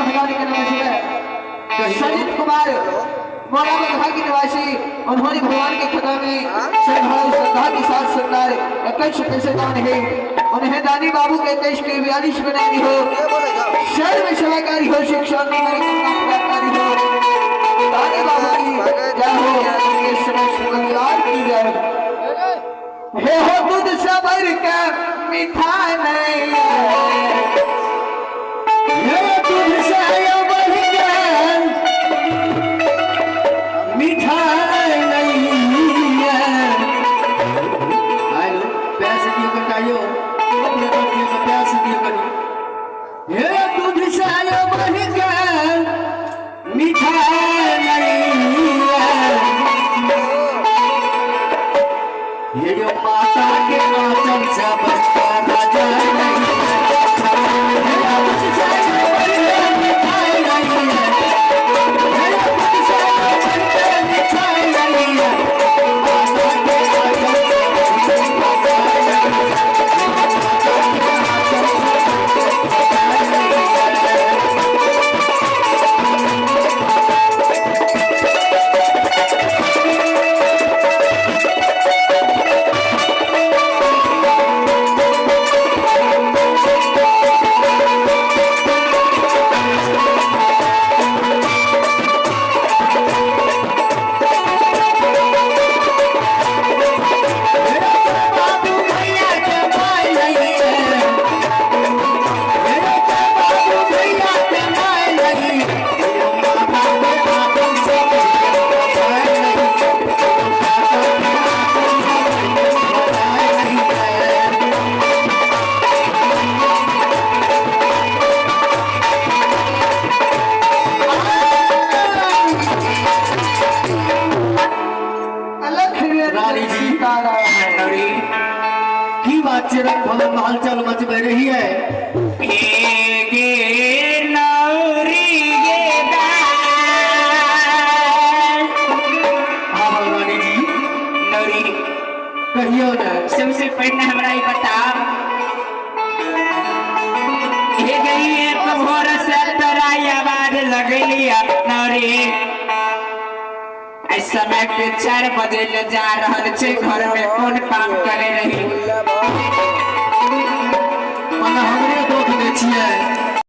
महलाने के नमस्ते सजित कुमार मोराबाद भाग्य निवासी उन्होंने भगवान के खता में श्रद्धा के साथ सुंदर 21 पैसे दान है उन्हें दानी बाबू के 21 के 42 बनानी हो शहर में सेवाकारी हो शिक्षा में प्राप्तकारी हो दानी बाबू की जय हो ये समझदार की जय हे हो दूध सबर का मीठा नहीं हे दूध से आया बढ़ गया मीठा नहीं है आयो पैसे दियो कटाइयो अपने बच्चे को पैसे दियो करी हे दूध से आया बढ़ गया मीठा नहीं है ये जो माता के आंचल से बचता राजा नहीं हलचल मच में रही है कहियो ना सबसे पहले हमरा ही बताओ हे गई एक भोर से तोरा आवाज लगली नौरी इस समय के 4 बजे ले जा रहल छे घर में कौन काम करे रही हमरे दुख दे छिए